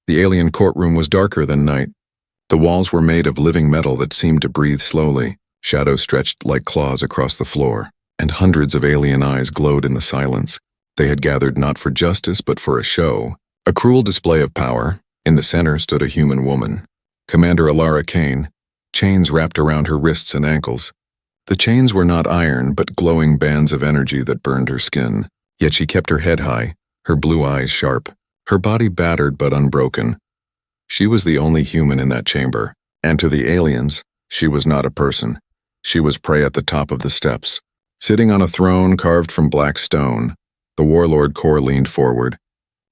The alien courtroom was darker than night. The walls were made of living metal that seemed to breathe slowly. Shadows stretched like claws across the floor, and hundreds of alien eyes glowed in the silence. They had gathered not for justice but for a show, a cruel display of power. In the center stood a human woman, Commander Alara Kane, chains wrapped around her wrists and ankles. The chains were not iron but glowing bands of energy that burned her skin, yet she kept her head high, her blue eyes sharp, her body battered but unbroken. She was the only human in that chamber, and to the aliens, she was not a person. She was prey at the top of the steps. Sitting on a throne carved from black stone, the Warlord core leaned forward,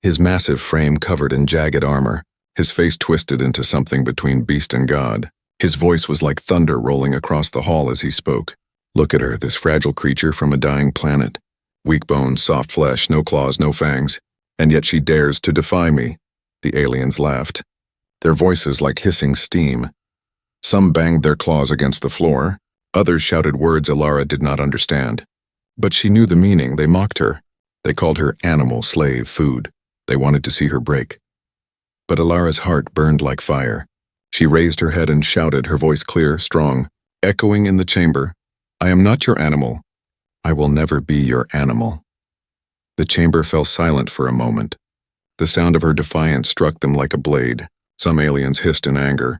his massive frame covered in jagged armor, his face twisted into something between beast and god. His voice was like thunder rolling across the hall as he spoke. Look at her, this fragile creature from a dying planet. Weak bones, soft flesh, no claws, no fangs. And yet she dares to defy me. The aliens laughed, their voices like hissing steam. Some banged their claws against the floor. Others shouted words Alara did not understand. But she knew the meaning. They mocked her. They called her animal, slave, food. They wanted to see her break. But Alara's heart burned like fire. She raised her head and shouted, her voice clear, strong, echoing in the chamber. I am not your animal. I will never be your animal. The chamber fell silent for a moment. The sound of her defiance struck them like a blade. Some aliens hissed in anger.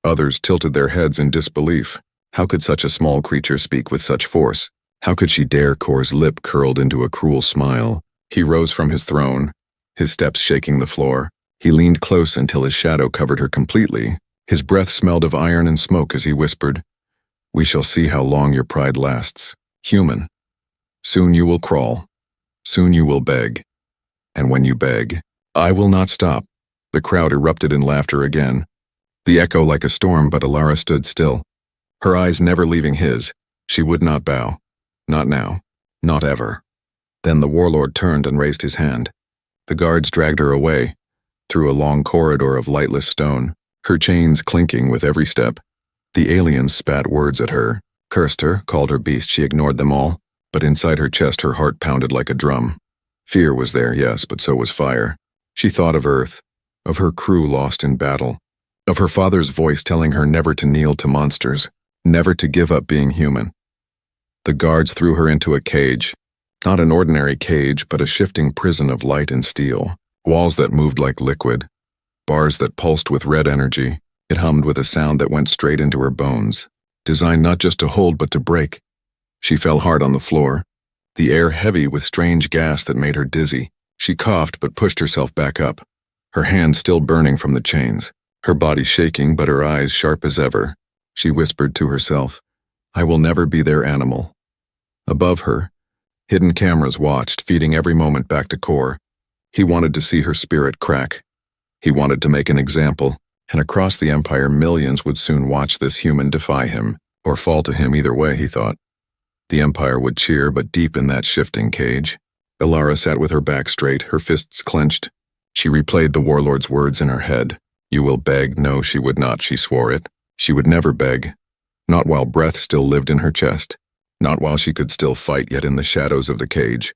Others tilted their heads in disbelief. How could such a small creature speak with such force? How could she dare? Kor's lip curled into a cruel smile. He rose from his throne, his steps shaking the floor. He leaned close until his shadow covered her completely. His breath smelled of iron and smoke as he whispered, We shall see how long your pride lasts. Human. Soon you will crawl. Soon you will beg. And when you beg, I will not stop. The crowd erupted in laughter again. The echo like a storm, but Alara stood still. Her eyes never leaving his. She would not bow. Not now. Not ever. Then the Warlord turned and raised his hand. The guards dragged her away, through a long corridor of lightless stone, her chains clinking with every step. The aliens spat words at her, cursed her, called her beast. She ignored them all, but inside her chest her heart pounded like a drum. Fear was there, yes, but so was fire. She thought of Earth, of her crew lost in battle, of her father's voice telling her never to kneel to monsters, never to give up being human. The guards threw her into a cage, not an ordinary cage, but a shifting prison of light and steel, walls that moved like liquid, bars that pulsed with red energy. It hummed with a sound that went straight into her bones, designed not just to hold but to break. She fell hard on the floor, the air heavy with strange gas that made her dizzy. She coughed but pushed herself back up, her hands still burning from the chains, her body shaking but her eyes sharp as ever. She whispered to herself, I will never be their animal. Above her, hidden cameras watched, feeding every moment back to Kor. He wanted to see her spirit crack. He wanted to make an example, and across the Empire millions would soon watch this human defy him, or fall to him either way, he thought. The Empire would cheer, but deep in that shifting cage, Alara sat with her back straight, her fists clenched. She replayed the Warlord's words in her head. You will beg? No, she would not, she swore it. She would never beg. Not while breath still lived in her chest. Not while she could still fight, yet in the shadows of the cage.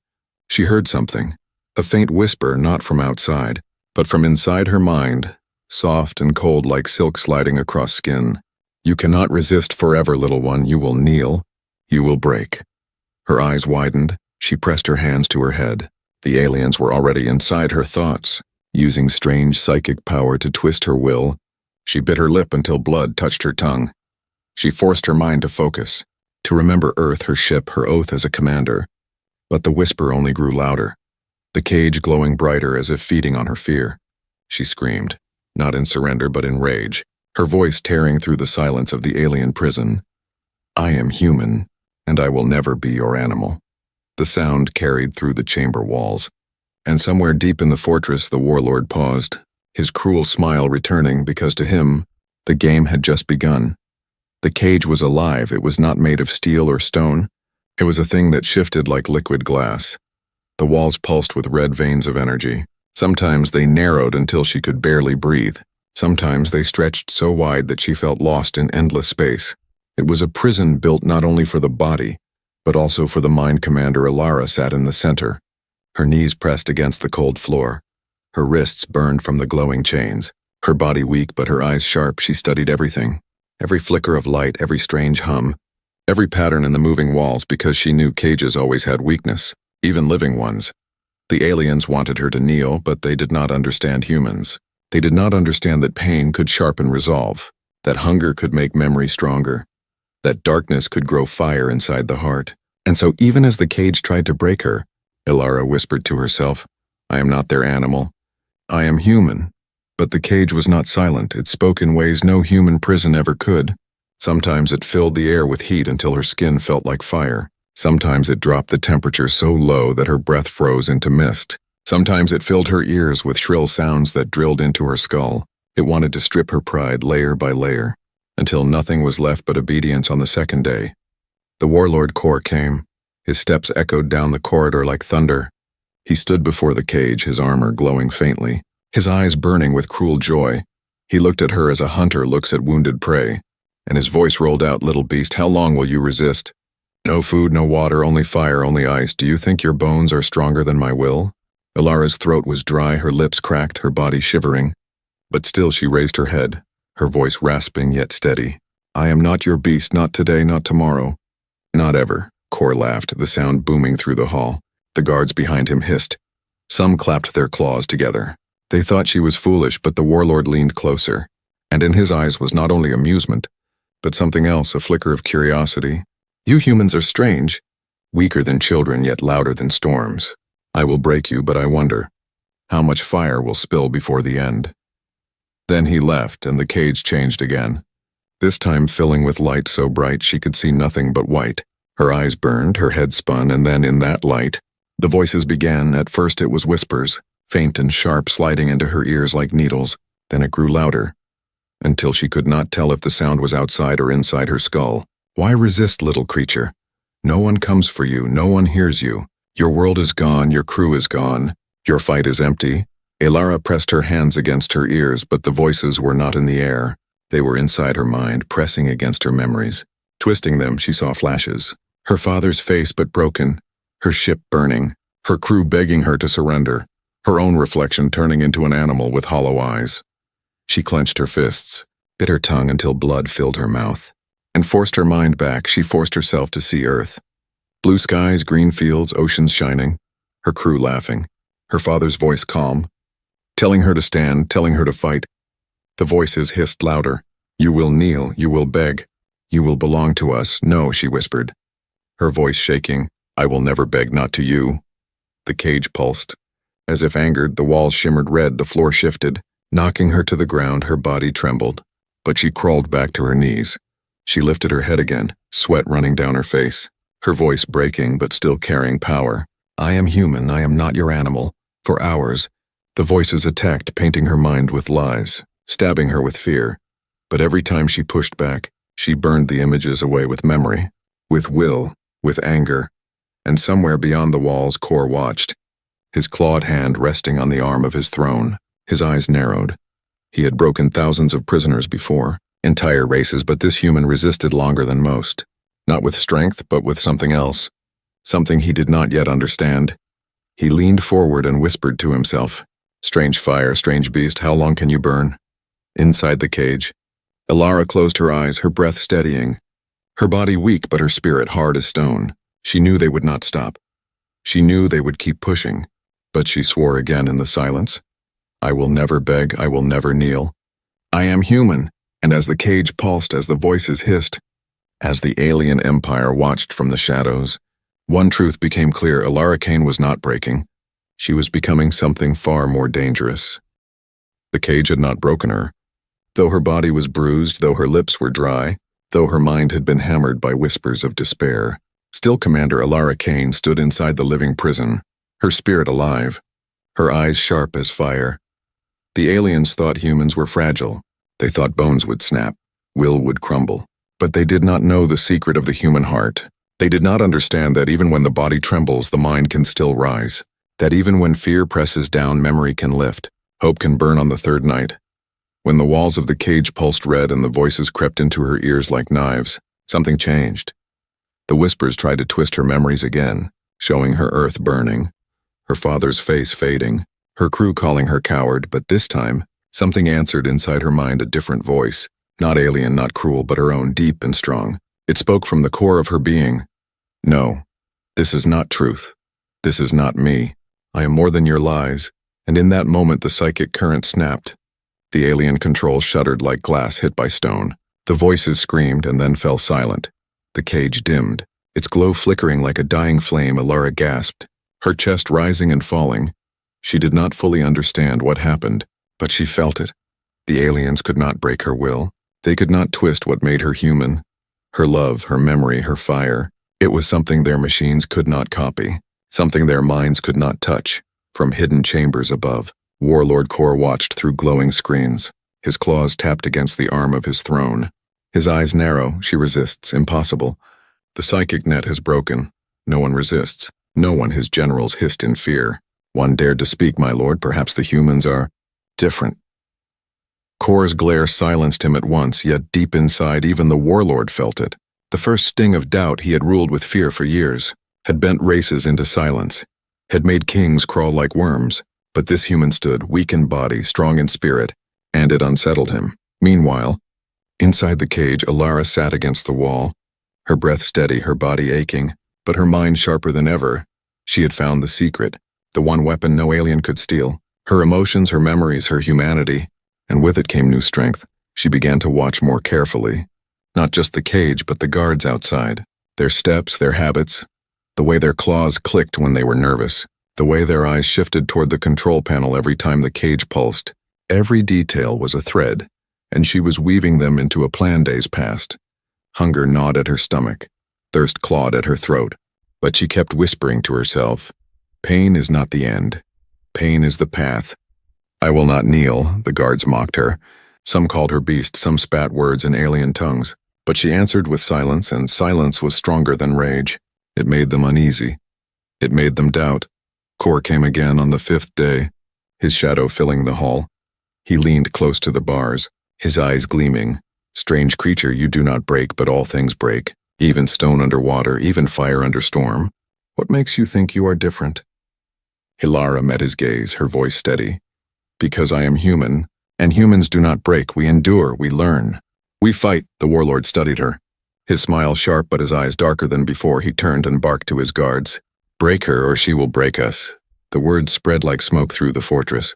She heard something, a faint whisper, not from outside, but from inside her mind, soft and cold like silk sliding across skin. You cannot resist forever, little one. You will kneel. You will break. Her eyes widened. She pressed her hands to her head. The aliens were already inside her thoughts, using strange psychic power to twist her will. She bit her lip until blood touched her tongue. She forced her mind to focus, to remember Earth, her ship, her oath as a commander. But the whisper only grew louder, the cage glowing brighter as if feeding on her fear. She screamed, not in surrender but in rage, her voice tearing through the silence of the alien prison. I am human, and I will never be your animal. The sound carried through the chamber walls, and somewhere deep in the fortress the Warlord paused, his cruel smile returning because to him, the game had just begun. The cage was alive. It was not made of steel or stone. It was a thing that shifted like liquid glass. The walls pulsed with red veins of energy. Sometimes they narrowed until she could barely breathe. Sometimes they stretched so wide that she felt lost in endless space. It was a prison built not only for the body, but also for the mind. Commander Alara sat in the center, her knees pressed against the cold floor. Her wrists burned from the glowing chains. Her body weak but her eyes sharp, she studied everything. Every flicker of light, every strange hum, every pattern in the moving walls, because she knew cages always had weakness, even living ones. The aliens wanted her to kneel, but they did not understand humans. They did not understand that pain could sharpen resolve, that hunger could make memory stronger, that darkness could grow fire inside the heart. And so even as the cage tried to break her, Ilara whispered to herself, "I am not their animal. I am human." But the cage was not silent. It spoke in ways no human prison ever could. Sometimes it filled the air with heat until her skin felt like fire. Sometimes it dropped the temperature so low that her breath froze into mist. Sometimes it filled her ears with shrill sounds that drilled into her skull. It wanted to strip her pride layer by layer, until nothing was left but obedience. On the second day, the Warlord core came. His steps echoed down the corridor like thunder. He stood before the cage, his armor glowing faintly, his eyes burning with cruel joy. He looked at her as a hunter looks at wounded prey, and his voice rolled out, "Little beast, how long will you resist? No food, no water, only fire, only ice. Do you think your bones are stronger than my will?" Ilara's throat was dry, her lips cracked, her body shivering. But still she raised her head, her voice rasping yet steady. "I am not your beast, not today, not tomorrow. Not ever." Kor laughed, the sound booming through the hall. The guards behind him hissed. Some clapped their claws together. They thought she was foolish, but the Warlord leaned closer, and in his eyes was not only amusement, but something else, a flicker of curiosity. "You humans are strange, weaker than children yet louder than storms. I will break you, but I wonder how much fire will spill before the end." Then he left, and the cage changed again, this time filling with light so bright she could see nothing but white. Her eyes burned, her head spun, and then in that light, the voices began. At first it was whispers, faint and sharp, sliding into her ears like needles. Then it grew louder, until she could not tell if the sound was outside or inside her skull. "Why resist, little creature? No one comes for you, no one hears you. Your world is gone, your crew is gone. Your fight is empty." Ilara pressed her hands against her ears, but the voices were not in the air. They were inside her mind, pressing against her memories. Twisting them, she saw flashes. Her father's face but broken, her ship burning, her crew begging her to surrender, her own reflection turning into an animal with hollow eyes. She clenched her fists, bit her tongue until blood filled her mouth, and forced her mind back. She forced herself to see Earth. Blue skies, green fields, oceans shining, her crew laughing, her father's voice calm, telling her to stand, telling her to fight. The voices hissed louder. "You will kneel, you will beg, you will belong to us." "No," she whispered, her voice shaking. "I will never beg, not to you." The cage pulsed. As if angered, the walls shimmered red, the floor shifted, knocking her to the ground. Her body trembled, but she crawled back to her knees. She lifted her head again, sweat running down her face, her voice breaking but still carrying power. "I am human, I am not your animal." For hours, the voices attacked, painting her mind with lies, stabbing her with fear. But every time she pushed back, she burned the images away with memory, with will, with anger. And somewhere beyond the walls, Kor watched, his clawed hand resting on the arm of his throne. His eyes narrowed. He had broken thousands of prisoners before, entire races, but this human resisted longer than most. Not with strength, but with something else. Something he did not yet understand. He leaned forward and whispered to himself, "Strange fire, strange beast, how long can you burn?" Inside the cage, Ilara closed her eyes, her breath steadying. Her body weak, but her spirit hard as stone. She knew they would not stop. She knew they would keep pushing. But she swore again in the silence, "I will never beg, I will never kneel. I am human." And as the cage pulsed, as the voices hissed, as the alien empire watched from the shadows, one truth became clear: Ilara Kane was not breaking. She was becoming something far more dangerous. The cage had not broken her. Though her body was bruised, though her lips were dry, though her mind had been hammered by whispers of despair, still Commander Ilara Kane stood inside the living prison, her spirit alive, her eyes sharp as fire. The aliens thought humans were fragile. They thought bones would snap, will would crumble. But they did not know the secret of the human heart. They did not understand that even when the body trembles, the mind can still rise. That even when fear presses down, memory can lift. Hope can burn on the third night. When the walls of the cage pulsed red and the voices crept into her ears like knives, something changed. The whispers tried to twist her memories again, showing her Earth burning, her father's face fading, Her crew calling her coward, but this time, something answered inside her mind, a different voice. Not alien, not cruel, but her own, deep and strong. It spoke from the core of her being. No, this is not truth. This is not me. I am more than your lies. And in that moment the psychic current snapped. The alien controls shuddered like glass hit by stone. The voices screamed and then fell silent. The cage dimmed, its glow flickering like a dying flame. Alara gasped, her chest rising and falling. She did not fully understand what happened, but she felt it. The aliens could not break her will. They could not twist what made her human. Her love, her memory, her fire. It was something their machines could not copy, something their minds could not touch. From hidden chambers above, Warlord Kor watched through glowing screens. His claws tapped against the arm of his throne. His eyes narrow. She resists. Impossible. The psychic net has broken. No one resists. No one, his generals hissed in fear. One dared to speak, my lord. Perhaps the humans are different. Kor's glare silenced him at once, yet deep inside even the Warlord felt it. The first sting of doubt he had ruled with fear for years, had bent races into silence, had made kings crawl like worms. But this human stood, weak in body, strong in spirit, and it unsettled him. Meanwhile, inside the cage, Alara sat against the wall, her breath steady, her body aching, but her mind sharper than ever. She had found the secret, the one weapon no alien could steal. Her emotions, her memories, her humanity, and with it came new strength. She began to watch more carefully. Not just the cage, but the guards outside. Their steps, their habits, the way their claws clicked when they were nervous. The way their eyes shifted toward the control panel every time the cage pulsed. Every detail was a thread, and she was weaving them into a plan days past. Hunger gnawed at her stomach. Thirst clawed at her throat. But she kept whispering to herself, pain is not the end. Pain is the path. I will not kneel, the guards mocked her. Some called her beast, some spat words in alien tongues. But she answered with silence, and silence was stronger than rage. It made them uneasy. It made them doubt. Kor came again on the 5th day, his shadow filling the hall. He leaned close to the bars, his eyes gleaming. Strange creature, you do not break, but all things break. Even stone under water, even fire under storm. What makes you think you are different? Alara met his gaze, her voice steady. Because I am human, and humans do not break. We endure, we learn. We fight, the Warlord studied her. His smile sharp, but his eyes darker than before. He turned and barked to his guards. Break her, or she will break us. The words spread like smoke through the fortress.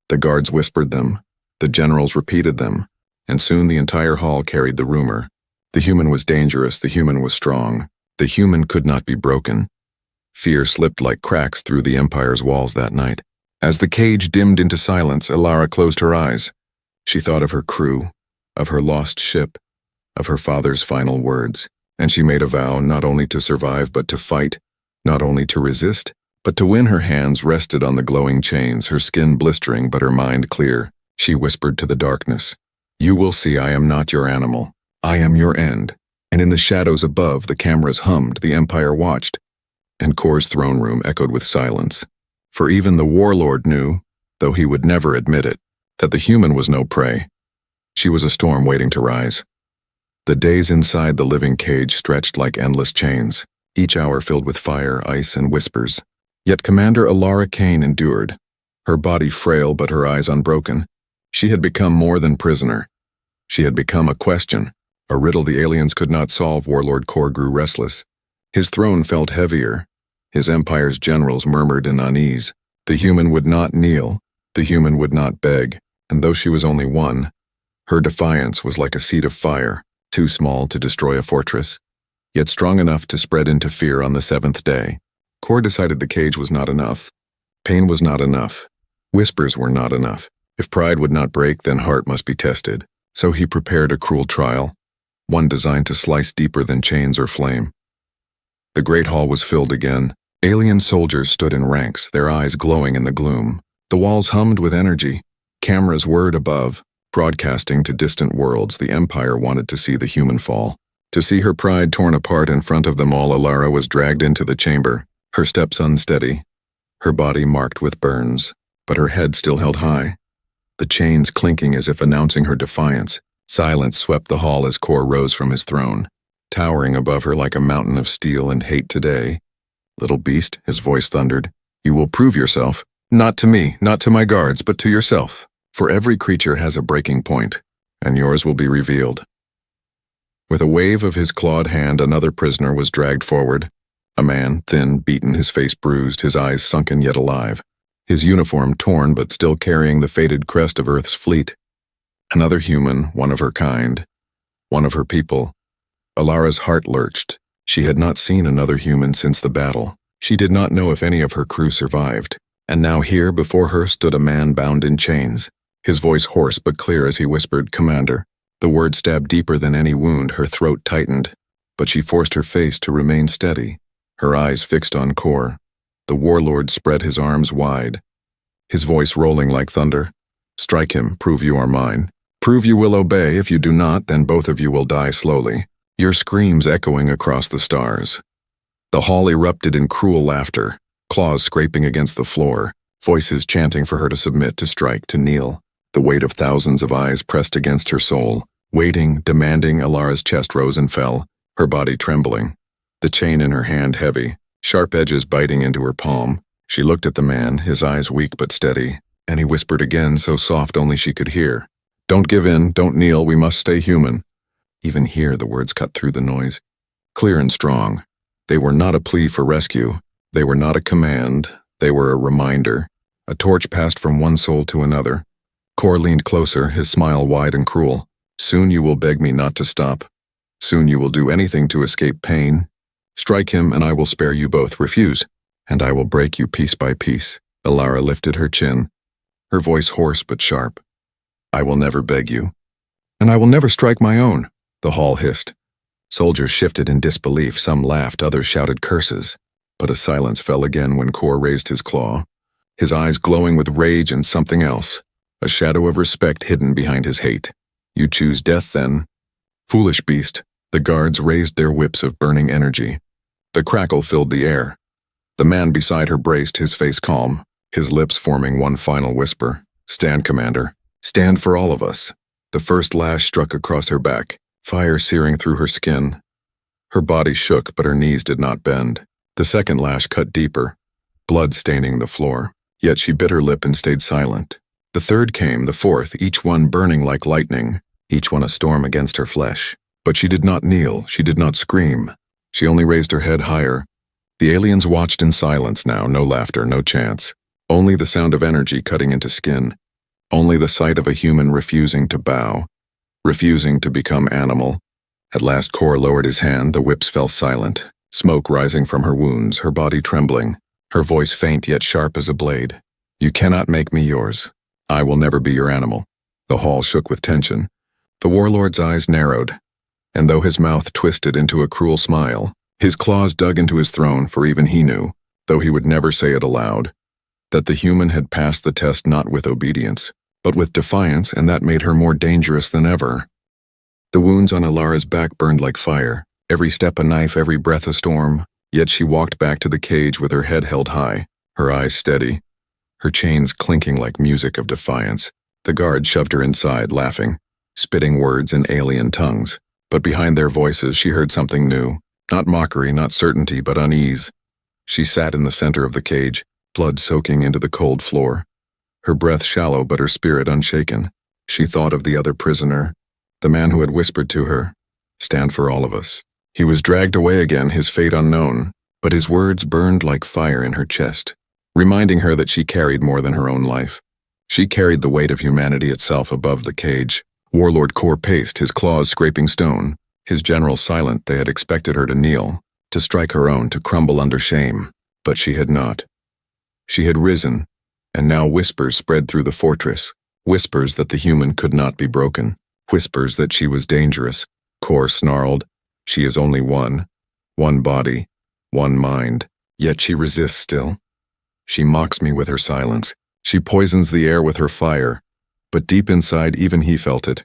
The guards whispered them. The generals repeated them. And soon the entire hall carried the rumor. The human was dangerous, the human was strong. The human could not be broken. Fear slipped like cracks through the Empire's walls that night. As the cage dimmed into silence, Alara closed her eyes. She thought of her crew, of her lost ship, of her father's final words. And she made a vow not only to survive but to fight. Not only to resist, but to win. Her hands rested on the glowing chains, her skin blistering but her mind clear. She whispered to the darkness, you will see I am not your animal. I am your end. And in the shadows above, the cameras hummed, the Empire watched, and Kor's throne room echoed with silence. For even the Warlord knew, though he would never admit it, that the human was no prey. She was a storm waiting to rise. The days inside the living cage stretched like endless chains, each hour filled with fire, ice, and whispers. Yet Commander Alara Kane endured, her body frail but her eyes unbroken. She had become more than prisoner. She had become a question, a riddle the aliens could not solve. Warlord Kor grew restless. His throne felt heavier. His empire's generals murmured in unease. The human would not kneel, the human would not beg, and though she was only one, her defiance was like a seed of fire, too small to destroy a fortress, yet strong enough to spread into fear on the 7th day. Kor decided the cage was not enough. Pain was not enough. Whispers were not enough. If pride would not break, then heart must be tested. So he prepared a cruel trial, one designed to slice deeper than chains or flame. The great hall was filled again. Alien soldiers stood in ranks, their eyes glowing in the gloom. The walls hummed with energy. Cameras whirred above, broadcasting to distant worlds. The Empire wanted to see the human fall. To see her pride torn apart in front of them all. Alara was dragged into the chamber, her steps unsteady, her body marked with burns, but her head still held high. The chains clinking as if announcing her defiance. Silence swept the hall as Kor rose from his throne, towering above her like a mountain of steel and hate today. Little beast, his voice thundered, you will prove yourself. Not to me, not to my guards, but to yourself. For every creature has a breaking point, and yours will be revealed. With a wave of his clawed hand, another prisoner was dragged forward. A man, thin, beaten, his face bruised, his eyes sunken yet alive, his uniform torn but still carrying the faded crest of Earth's fleet. Another human, one of her kind, one of her people. Alara's heart lurched. She had not seen another human since the battle. She did not know if any of her crew survived. And now here before her stood a man bound in chains, his voice hoarse but clear as he whispered, "Commander." The word stabbed deeper than any wound, her throat tightened, but she forced her face to remain steady, her eyes fixed on Kor. The warlord spread his arms wide, his voice rolling like thunder. "Strike him, prove you are mine. Prove you will obey. If you do not, then both of you will die slowly." Your screams echoing across the stars. The hall erupted in cruel laughter, claws scraping against the floor, voices chanting for her to submit, to strike, to kneel. The weight of thousands of eyes pressed against her soul, waiting, demanding. Alara's chest rose and fell, her body trembling, the chain in her hand heavy, sharp edges biting into her palm. She looked at the man, his eyes weak but steady, and he whispered again, so soft only she could hear. "Don't give in, don't kneel, we must stay human." Even here the words cut through the noise, clear and strong. They were not a plea for rescue. They were not a command. They were a reminder. A torch passed from one soul to another. Kor leaned closer, his smile wide and cruel. "Soon you will beg me not to stop. Soon you will do anything to escape pain. Strike him and I will spare you both. Refuse, and I will break you piece by piece." Alara lifted her chin, her voice hoarse but sharp. "I will never beg you. And I will never strike my own," the hall hissed. Soldiers shifted in disbelief, some laughed, others shouted curses. But a silence fell again when Kor raised his claw, his eyes glowing with rage and something else, a shadow of respect hidden behind his hate. "You choose death, then?" "Foolish beast." The guards raised their whips of burning energy. The crackle filled the air. The man beside her braced, his face calm, his lips forming one final whisper. "Stand, Commander. Stand for all of us." The first lash struck across her back, fire searing through her skin. Her body shook, but her knees did not bend. The second lash cut deeper, blood staining the floor. Yet she bit her lip and stayed silent. The third came, the fourth, each one burning like lightning, each one a storm against her flesh. But she did not kneel, she did not scream. She only raised her head higher. The aliens watched in silence now, no laughter, no chants. Only the sound of energy cutting into skin. Only the sight of a human refusing to bow, refusing to become animal. At last Kor lowered his hand, the whips fell silent, smoke rising from her wounds, her body trembling, her voice faint yet sharp as a blade. "You cannot make me yours. I will never be your animal." The hall shook with tension. The warlord's eyes narrowed, and though his mouth twisted into a cruel smile, his claws dug into his throne, for even he knew, though he would never say it aloud, that the human had passed the test not with obedience, but with defiance, and that made her more dangerous than ever. The wounds on Alara's back burned like fire, every step a knife, every breath a storm, yet she walked back to the cage with her head held high, her eyes steady, her chains clinking like music of defiance. The guard shoved her inside, laughing, spitting words in alien tongues, but behind their voices she heard something new, not mockery, not certainty, but unease. She sat in the center of the cage, blood soaking into the cold floor, her breath shallow but her spirit unshaken. She thought of the other prisoner, the man who had whispered to her, "Stand for all of us." He was dragged away again, his fate unknown, but his words burned like fire in her chest, reminding her that she carried more than her own life. She carried the weight of humanity itself above the cage. Warlord Kor paced, his claws scraping stone, his general silent. They had expected her to kneel, to strike her own, to crumble under shame, but she had not. She had risen, and now whispers spread through the fortress, whispers that the human could not be broken, whispers that she was dangerous. Kor snarled, "She is only one body, one mind, yet she resists still. She mocks me with her silence, she poisons the air with her fire." But deep inside even he felt it,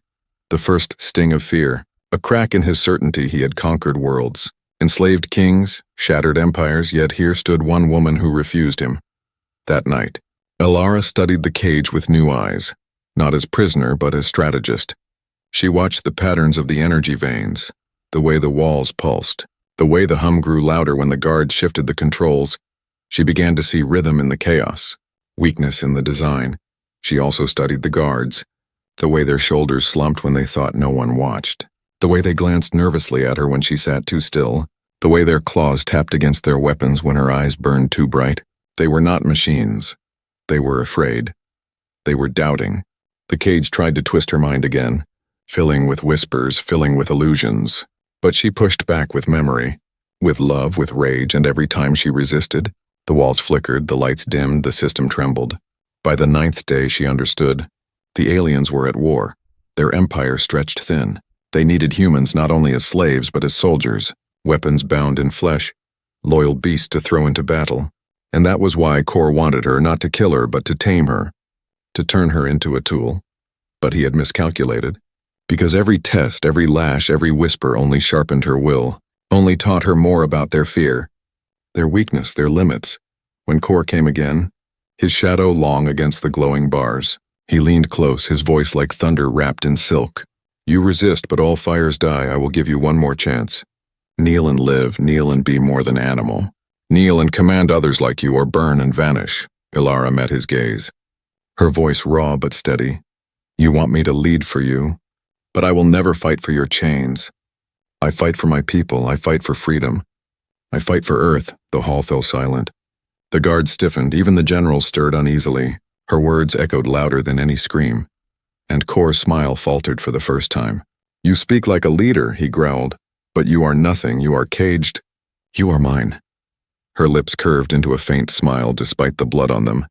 the first sting of fear, a crack in his certainty he had conquered worlds, enslaved kings, shattered empires, yet here stood one woman who refused him. That night, Alara studied the cage with new eyes, not as prisoner but as strategist. She watched the patterns of the energy veins, the way the walls pulsed, the way the hum grew louder when the guards shifted the controls. She began to see rhythm in the chaos, weakness in the design. She also studied the guards, the way their shoulders slumped when they thought no one watched, the way they glanced nervously at her when she sat too still, the way their claws tapped against their weapons when her eyes burned too bright. They were not machines. They were afraid. They were doubting. The cage tried to twist her mind again, filling with whispers, filling with illusions. But she pushed back with memory, with love, with rage, and every time she resisted, the walls flickered, the lights dimmed, the system trembled. By the 9th day, she understood. The aliens were at war. Their empire stretched thin. They needed humans not only as slaves but as soldiers, weapons bound in flesh, loyal beasts to throw into battle. And that was why Kor wanted her, not to kill her, but to tame her, to turn her into a tool. But he had miscalculated, because every test, every lash, every whisper only sharpened her will, only taught her more about their fear, their weakness, their limits. When Kor came again, his shadow long against the glowing bars, he leaned close, his voice like thunder wrapped in silk. You resist, but all fires die. I will give you one more chance. Kneel and live, kneel and be more than animal. Kneel and command others like you, or burn and vanish. Ilara met his gaze, her voice raw but steady. You want me to lead for you, but I will never fight for your chains. I fight for my people, I fight for freedom. I fight for Earth. The hall fell silent. The guards stiffened, even the general stirred uneasily. Her words echoed louder than any scream. And Kor's smile faltered for the first time. You speak like a leader, he growled, but you are nothing, you are caged. You are mine. Her lips curved into a faint smile despite the blood on them.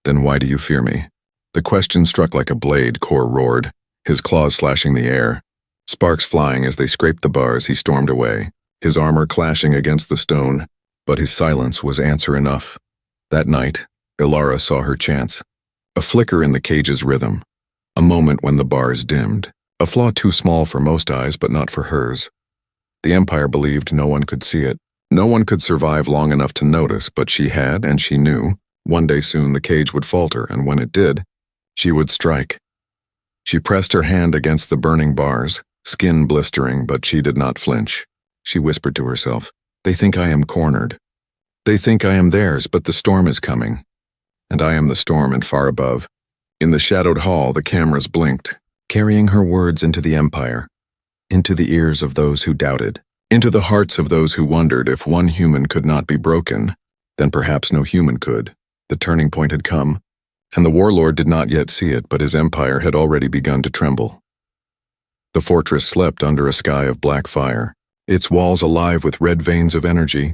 Then why do you fear me? The question struck like a blade, Kor roared, his claws slashing the air. Sparks flying as they scraped the bars, he stormed away, his armor clashing against the stone, but his silence was answer enough. That night, Ilara saw her chance. A flicker in the cage's rhythm, a moment when the bars dimmed, a flaw too small for most eyes but not for hers. The Empire believed no one could see it. No one could survive long enough to notice, but she had, and she knew, one day soon the cage would falter, and when it did, she would strike. She pressed her hand against the burning bars, skin blistering, but she did not flinch. She whispered to herself, they think I am cornered. They think I am theirs, but the storm is coming. And I am the storm and far above. In the shadowed hall, the cameras blinked, carrying her words into the Empire, into the ears of those who doubted, into the hearts of those who wondered if one human could not be broken, then perhaps no human could. The turning point had come, and the Warlord did not yet see it, but his empire had already begun to tremble. The fortress slept under a sky of black fire, its walls alive with red veins of energy,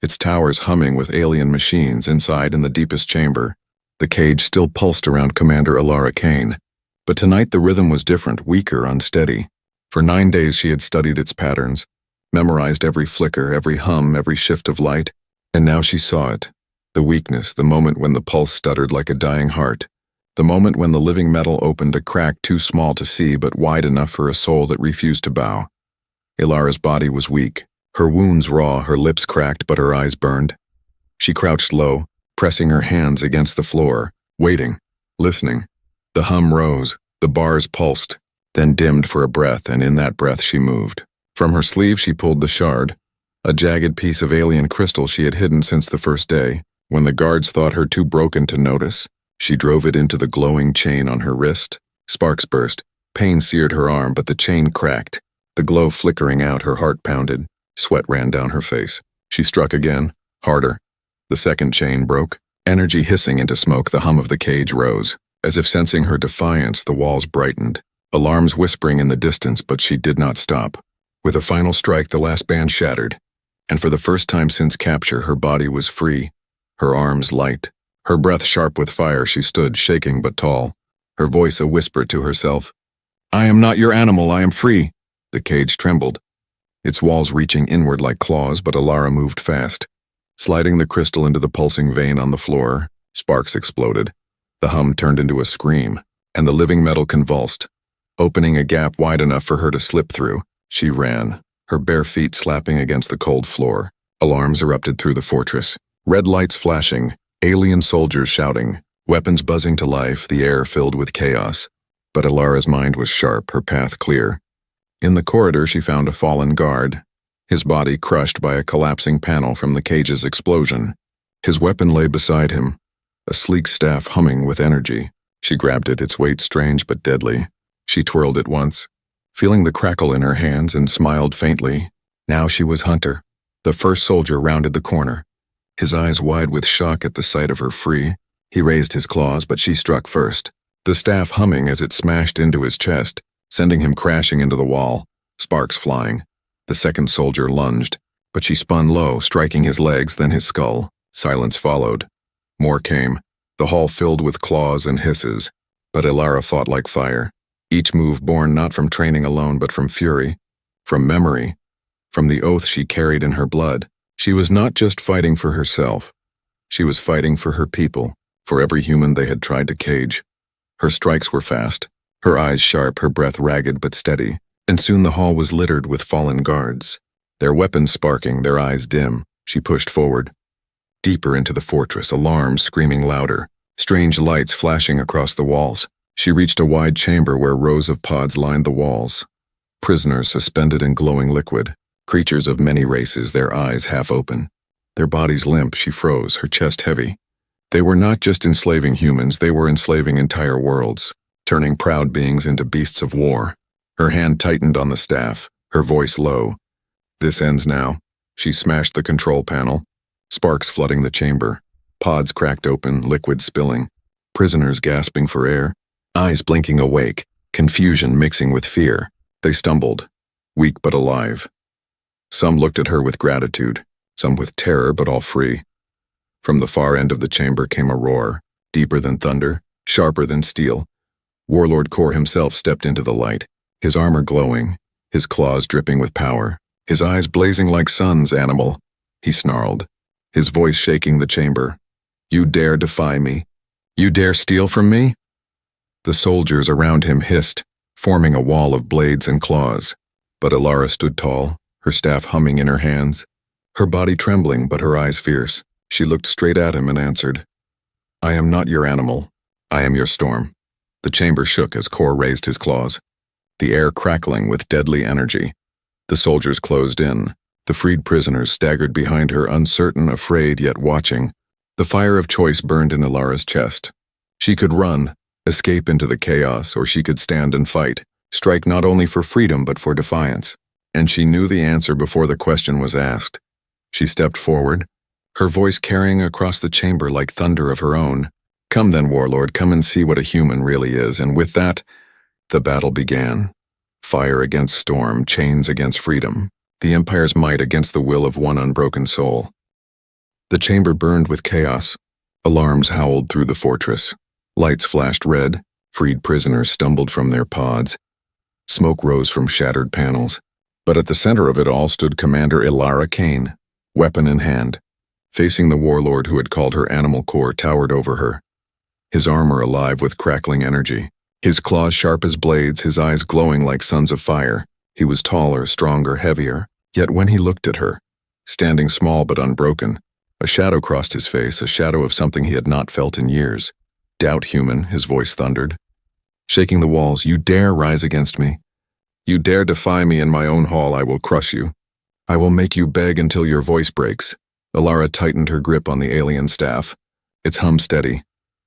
its towers humming with alien machines. Inside in the deepest chamber, the cage still pulsed around Commander Ilara Kane. But tonight the rhythm was different, weaker, unsteady. For 9 days she had studied its patterns, memorized every flicker, every hum, every shift of light, and now she saw it. The weakness, the moment when the pulse stuttered like a dying heart, the moment when the living metal opened a crack too small to see but wide enough for a soul that refused to bow. Ilara's body was weak, her wounds raw, her lips cracked but her eyes burned. She crouched low, pressing her hands against the floor, waiting, listening. The hum rose, the bars pulsed, then dimmed for a breath, and in that breath she moved. From her sleeve she pulled the shard, a jagged piece of alien crystal she had hidden since the first day. When the guards thought her too broken to notice, she drove it into the glowing chain on her wrist. Sparks burst, pain seared her arm, but the chain cracked. The glow flickering out, her heart pounded. Sweat ran down her face. She struck again, harder. The second chain broke, energy hissing into smoke. The hum of the cage rose. As if sensing her defiance, the walls brightened. Alarms whispering in the distance, but she did not stop. With a final strike, the last band shattered. And for the first time since capture, her body was free. Her arms light, her breath sharp with fire. She stood, shaking but tall, her voice a whisper to herself. I am not your animal, I am free. The cage trembled, its walls reaching inward like claws, but Ilara moved fast. Sliding the crystal into the pulsing vein on the floor, sparks exploded. The hum turned into a scream, and the living metal convulsed, opening a gap wide enough for her to slip through. She ran, her bare feet slapping against the cold floor. Alarms erupted through the fortress. Red lights flashing, alien soldiers shouting, weapons buzzing to life, the air filled with chaos. But Ilara's mind was sharp, her path clear. In the corridor she found a fallen guard, his body crushed by a collapsing panel from the cage's explosion. His weapon lay beside him, a sleek staff humming with energy. She grabbed it, its weight strange but deadly. She twirled it once, feeling the crackle in her hands, and smiled faintly. Now she was Hunter. The first soldier rounded the corner, his eyes wide with shock at the sight of her free. He raised his claws, but she struck first, the staff humming as it smashed into his chest, sending him crashing into the wall, sparks flying. The second soldier lunged, but she spun low, striking his legs, then his skull. Silence followed. More came, the hall filled with claws and hisses, but Ilara fought like fire, each move born not from training alone but from fury, from memory, from the oath she carried in her blood. She was not just fighting for herself. She was fighting for her people, for every human they had tried to cage. Her strikes were fast, her eyes sharp, her breath ragged but steady, and soon the hall was littered with fallen guards. Their weapons sparking, their eyes dim, she pushed forward. Deeper into the fortress, alarms screaming louder, strange lights flashing across the walls. She reached a wide chamber where rows of pods lined the walls. Prisoners suspended in glowing liquid, creatures of many races, their eyes half open. Their bodies limp, she froze, her chest heavy. They were not just enslaving humans, they were enslaving entire worlds, turning proud beings into beasts of war. Her hand tightened on the staff, her voice low. This ends now. She smashed the control panel, sparks flooding the chamber, pods cracked open, liquid spilling, prisoners gasping for air, eyes blinking awake, confusion mixing with fear. They stumbled, weak but alive. Some looked at her with gratitude, some with terror, but all free. From the far end of the chamber came a roar, deeper than thunder, sharper than steel. Warlord Kor himself stepped into the light, his armor glowing, his claws dripping with power, his eyes blazing like suns. Animal, he snarled, his voice shaking the chamber. You dare defy me? You dare steal from me? The soldiers around him hissed, forming a wall of blades and claws. But Ilara stood tall, her staff humming in her hands, her body trembling but her eyes fierce. She looked straight at him and answered, I am not your animal. I am your storm. The chamber shook as Kor raised his claws, the air crackling with deadly energy. The soldiers closed in. The freed prisoners staggered behind her, uncertain, afraid, yet watching. The fire of choice burned in Ilara's chest. She could run, escape into the chaos, or she could stand and fight, strike not only for freedom but for defiance. And she knew the answer before the question was asked. She stepped forward, her voice carrying across the chamber like thunder of her own. Come then, Warlord, come and see what a human really is. And with that, the battle began. Fire against storm, chains against freedom, the Empire's might against the will of one unbroken soul. The chamber burned with chaos. Alarms howled through the fortress. Lights flashed red. Freed prisoners stumbled from their pods. Smoke rose from shattered panels. But at the center of it all stood Commander Ilara Kane, weapon in hand. Facing the warlord who had called her Animal Core towered over her, his armor alive with crackling energy, his claws sharp as blades, his eyes glowing like suns of fire. He was taller, stronger, heavier, yet when he looked at her, standing small but unbroken, a shadow crossed his face, a shadow of something he had not felt in years. Doubt, human, his voice thundered, shaking the walls. You dare rise against me? You dare defy me in my own hall? I will crush you. I will make you beg until your voice breaks. Ilara tightened her grip on the alien staff, its hum steady,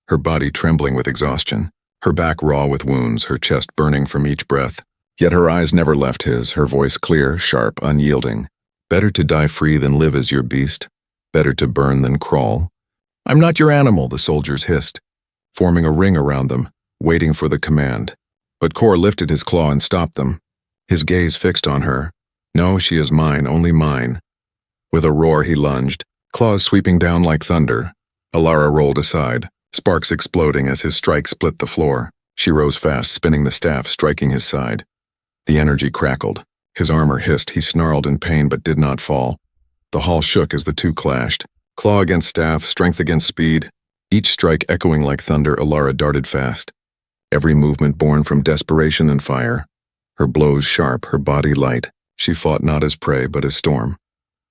her body trembling with exhaustion, her back raw with wounds, her chest burning from each breath. Yet her eyes never left his, her voice clear, sharp, unyielding. Better to die free than live as your beast. Better to burn than crawl. I'm not your animal, the soldiers hissed, forming a ring around them, waiting for the command. But Kor lifted his claw and stopped them, his gaze fixed on her. No, she is mine, only mine. With a roar he lunged, claws sweeping down like thunder. Ilara rolled aside, sparks exploding as his strike split the floor. She rose fast, spinning the staff, striking his side. The energy crackled. His armor hissed. He snarled in pain but did not fall. The hall shook as the two clashed. Claw against staff, strength against speed. Each strike echoing like thunder. Ilara darted fast, every movement born from desperation and fire. Her blows sharp, her body light. She fought not as prey but as storm,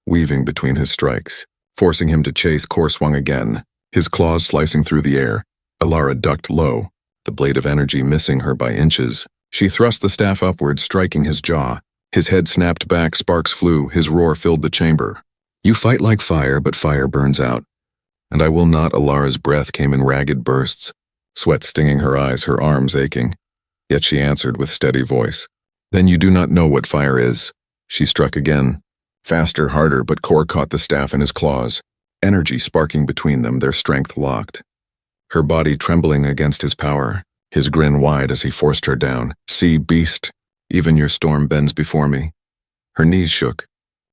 weaving between his strikes, forcing him to chase. Kor swung again, his claws slicing through the air. Ilara ducked low, the blade of energy missing her by inches. She thrust the staff upward, striking his jaw. His head snapped back, sparks flew, his roar filled the chamber. You fight like fire, but fire burns out. And I will not. Alara's breath came in ragged bursts, sweat stinging her eyes, her arms aching. Yet she answered with steady voice. Then you do not know what fire is. She struck again. Faster, harder, but Kor caught the staff in his claws, energy sparking between them, their strength locked. Her body trembling against his power, his grin wide as he forced her down. See, beast, even your storm bends before me. Her knees shook.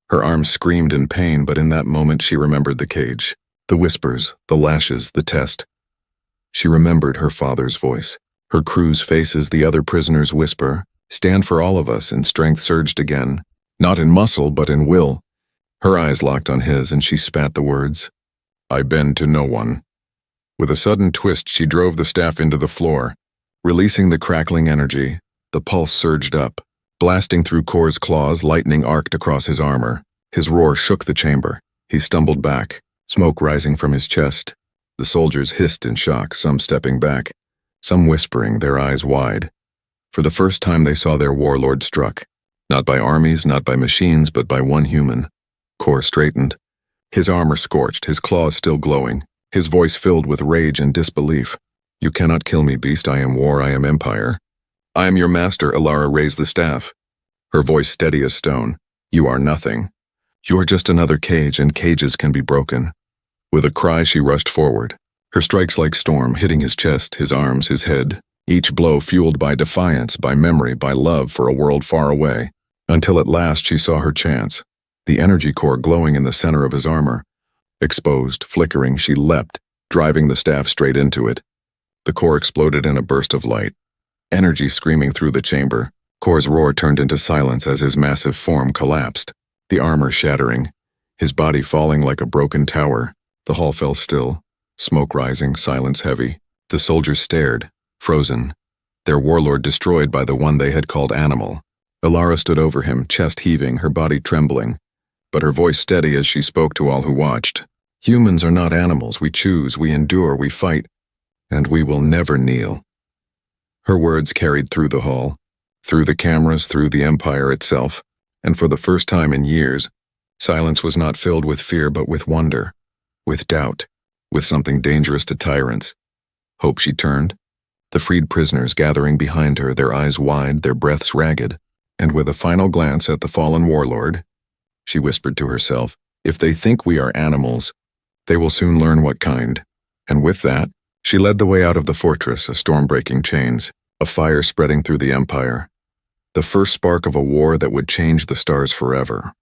Her arms screamed in pain, but in that moment she remembered the cage, the whispers, the lashes, the test. She remembered her father's voice, her crew's faces, the other prisoners' whisper, stand for all of us, and strength surged again, not in muscle but in will. Her eyes locked on his, and she spat the words, I bend to no one. With a sudden twist, she drove the staff into the floor, releasing the crackling energy. The pulse surged up, blasting through Kor's claws, lightning arced across his armor. His roar shook the chamber. He stumbled back, smoke rising from his chest. The soldiers hissed in shock, some stepping back, some whispering, their eyes wide. For the first time they saw their warlord struck, not by armies, not by machines, but by one human. Kor straightened, his armor scorched, his claws still glowing, his voice filled with rage and disbelief. You cannot kill me, beast. I am war, I am empire. I am your master. Alara raised the staff, her voice steady as stone. You are nothing. You are just another cage, and cages can be broken. With a cry she rushed forward, her strikes like storm, hitting his chest, his arms, his head, each blow fueled by defiance, by memory, by love for a world far away, until at last she saw her chance, the energy core glowing in the center of his armor. Exposed, flickering, she leapt, driving the staff straight into it. The core exploded in a burst of light, energy screaming through the chamber. Kor's roar turned into silence as his massive form collapsed, the armor shattering, his body falling like a broken tower. The hall fell still, smoke rising, silence heavy. The soldiers stared, frozen, their warlord destroyed by the one they had called animal. Alara stood over him, chest heaving, her body trembling, but her voice steady as she spoke to all who watched. Humans are not animals. We choose, we endure, we fight, and we will never kneel. Her words carried through the hall, through the cameras, through the empire itself, and for the first time in years, silence was not filled with fear but with wonder, with doubt, with something dangerous to tyrants. Hope. She turned, the freed prisoners gathering behind her, their eyes wide, their breaths ragged, and with a final glance at the fallen warlord, she whispered to herself, if they think we are animals, they will soon learn what kind. And with that, she led the way out of the fortress, a storm breaking chains, a fire spreading through the empire, the first spark of a war that would change the stars forever.